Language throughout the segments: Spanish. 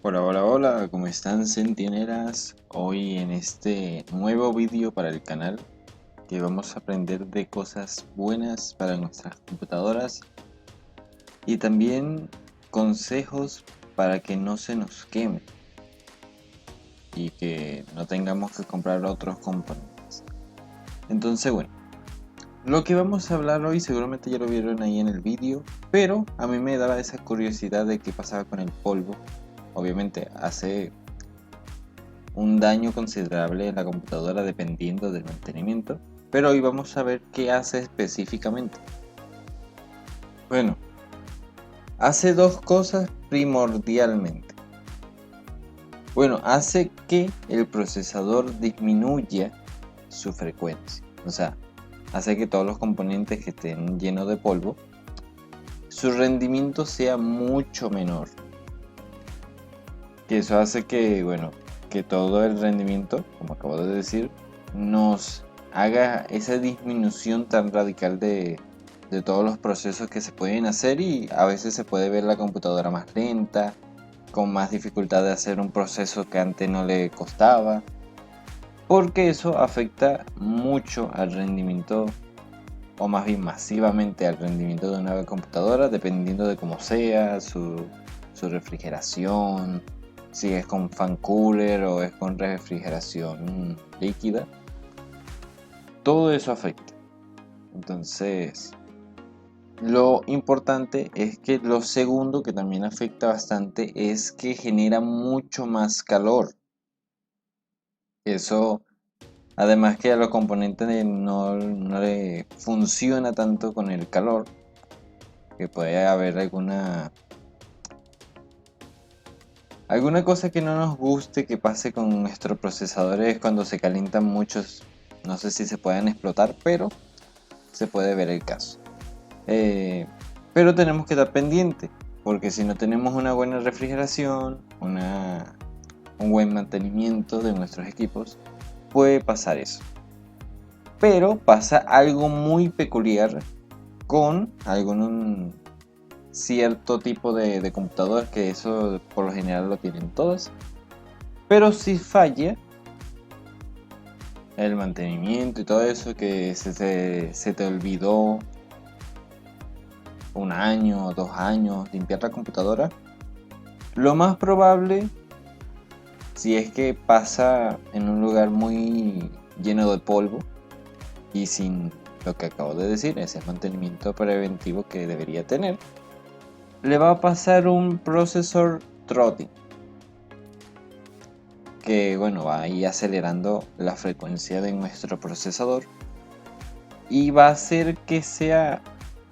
Hola, hola, hola, ¿cómo están centinelas? Hoy en este nuevo vídeo para el canal que vamos a aprender de cosas buenas para nuestras computadoras y también consejos para que no se nos queme y que no tengamos que comprar otros componentes. Entonces, bueno, lo que vamos a hablar hoy seguramente ya lo vieron ahí en el vídeo, pero a mí me daba esa curiosidad de qué pasaba con el polvo. Obviamente hace un daño considerable en la computadora dependiendo del mantenimiento, pero hoy vamos a ver qué hace específicamente. Bueno, hace dos cosas primordialmente. Bueno, hace que el procesador disminuya su frecuencia, o sea, hace que todos los componentes que estén llenos de polvo, su rendimiento sea mucho menor. Que eso hace que, bueno, que todo el rendimiento, como acabo de decir, nos haga esa disminución tan radical de todos los procesos que se pueden hacer y a veces se puede ver la computadora más lenta, con más dificultad de hacer un proceso que antes no le costaba, porque eso afecta mucho al rendimiento, o más bien masivamente al rendimiento de una computadora, dependiendo de cómo sea, su refrigeración, si es con fan cooler o es con refrigeración líquida. Todo eso afecta. Entonces, lo importante es que lo segundo que también afecta bastante es que genera mucho más calor. Eso, además que a los componentes no le funciona tanto con el calor, que puede haber alguna cosa que no nos guste que pase con nuestros procesadores cuando se calientan muchos. No sé si se pueden explotar, pero se puede ver el caso. Eh, pero tenemos que estar pendiente, porque si no tenemos una buena refrigeración, un buen mantenimiento de nuestros equipos, puede pasar eso. Pero pasa algo muy peculiar con algún cierto tipo de computador, que eso por lo general lo tienen todos. Pero si falla el mantenimiento y todo eso, que se te olvidó un año o 2 años limpiar la computadora, lo más probable, si es que pasa en un lugar muy lleno de polvo y sin lo que acabo de decir, ese mantenimiento preventivo que debería tener, le va a pasar un processor throttling, que bueno, va a ir acelerando la frecuencia de nuestro procesador y va a hacer que sea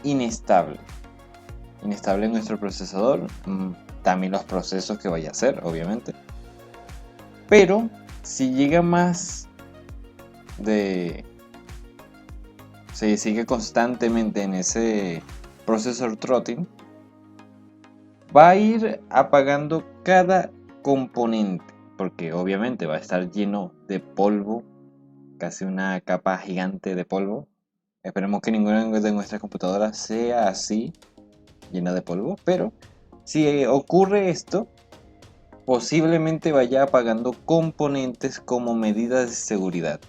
inestable. Inestable en nuestro procesador, también los procesos que vaya a hacer, obviamente. Pero si llega más de... se sigue constantemente en ese processor throttling, va a ir apagando cada componente, porque obviamente va a estar lleno de polvo, casi una capa gigante de polvo. Esperemos que ninguna de nuestras computadoras sea así, llena de polvo, pero si ocurre esto, posiblemente vaya apagando componentes como medidas de seguridad.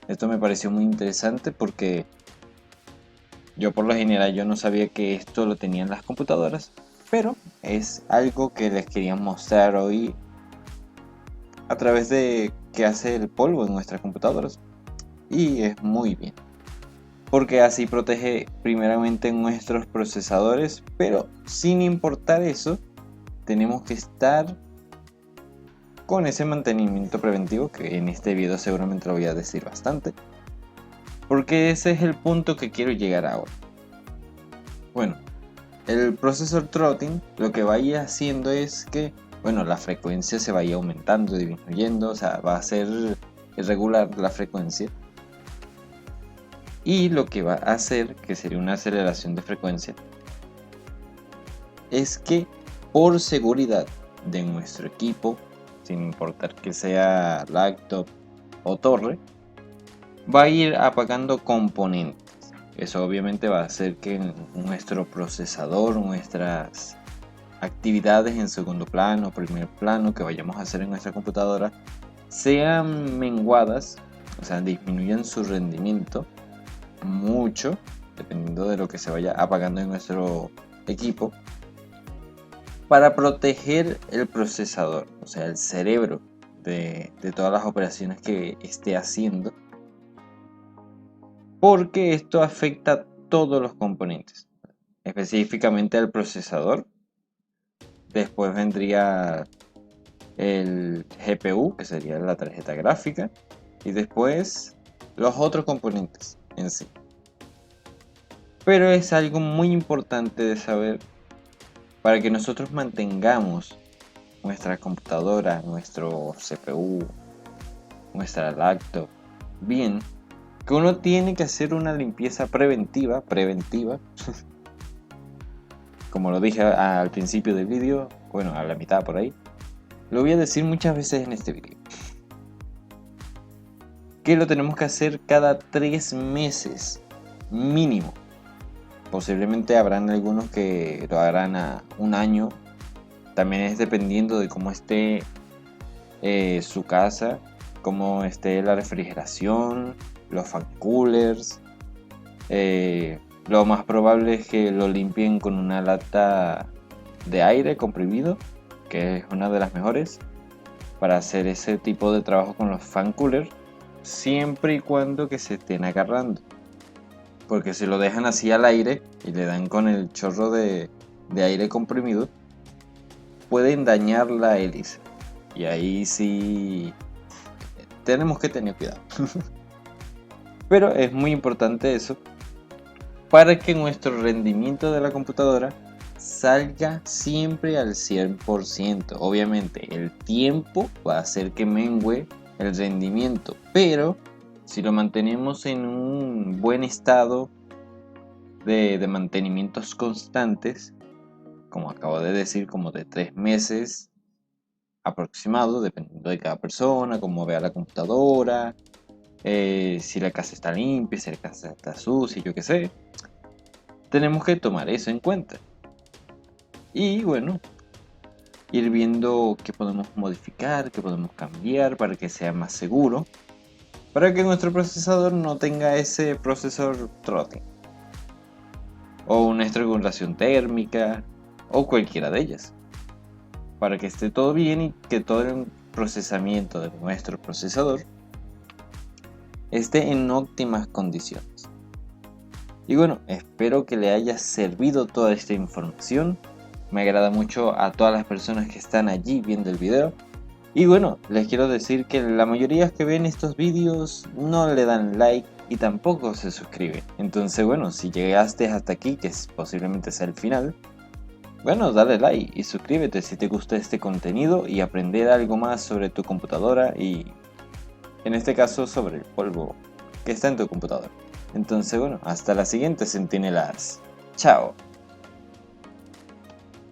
Esto me pareció muy interesante porque yo por lo general yo no sabía que esto lo tenían las computadoras, pero es algo que les quería mostrar hoy a través de qué hace el polvo en nuestras computadoras. Y es muy bien, porque así protege primeramente nuestros procesadores, pero sin importar eso, tenemos que estar con ese mantenimiento preventivo, que en este video seguramente lo voy a decir bastante, porque ese es el punto que quiero llegar ahora. Bueno, el procesor throttling lo que vaya haciendo es que, bueno, la frecuencia se vaya aumentando y disminuyendo, o sea, va a ser irregular la frecuencia. Y lo que va a hacer, que sería una aceleración de frecuencia, es que por seguridad de nuestro equipo, sin importar que sea laptop o torre, va a ir apagando componentes. Eso obviamente va a hacer que nuestro procesador, nuestras actividades en segundo plano o primer plano que vayamos a hacer en nuestra computadora sean menguadas, o sea, disminuyan su rendimiento mucho, dependiendo de lo que se vaya apagando en nuestro equipo, para proteger el procesador, o sea, el cerebro de todas las operaciones que esté haciendo, porque esto afecta a todos los componentes, específicamente al procesador. Después vendría el GPU, que sería la tarjeta gráfica, y después los otros componentes en sí. Pero es algo muy importante de saber para que nosotros mantengamos nuestra computadora, nuestro CPU, nuestra laptop bien, que uno tiene que hacer una limpieza preventiva, como lo dije al principio del vídeo, bueno, a la mitad por ahí. Lo voy a decir muchas veces en este vídeo, que lo tenemos que hacer cada 3 meses mínimo. Posiblemente habrán algunos que lo harán a un año. También es dependiendo de cómo esté su casa, cómo esté la refrigeración, los fan coolers. Lo más probable es que lo limpien con una lata de aire comprimido, que es una de las mejores para hacer ese tipo de trabajo con los fan coolers, siempre y cuando que se estén agarrando. Porque si lo dejan así al aire y le dan con el chorro de aire comprimido, pueden dañar la hélice. Y ahí sí tenemos que tener cuidado. Pero es muy importante eso, para que nuestro rendimiento de la computadora salga siempre al 100%. Obviamente el tiempo va a hacer que mengue el rendimiento, pero si lo mantenemos en un buen estado de mantenimientos constantes, como acabo de decir, como de 3 meses aproximado, dependiendo de cada persona, cómo vea la computadora, si la casa está limpia, si la casa está sucia, yo qué sé, tenemos que tomar eso en cuenta. Y bueno, ir viendo qué podemos modificar, qué podemos cambiar para que sea más seguro, para que nuestro procesador no tenga ese procesor throttling o una estrangulación térmica o cualquiera de ellas, para que esté todo bien y que todo el procesamiento de nuestro procesador esté en óptimas condiciones. Y bueno, espero que le haya servido toda esta información. Me agrada mucho a todas las personas que están allí viendo el video. Y bueno, les quiero decir que la mayoría que ven estos vídeos no le dan like y tampoco se suscriben. Entonces bueno, si llegaste hasta aquí, que posiblemente sea el final, bueno, dale like y suscríbete si te gusta este contenido y aprender algo más sobre tu computadora y en este caso sobre el polvo que está en tu computadora. Entonces bueno, hasta la siguiente, centinelas. Chao.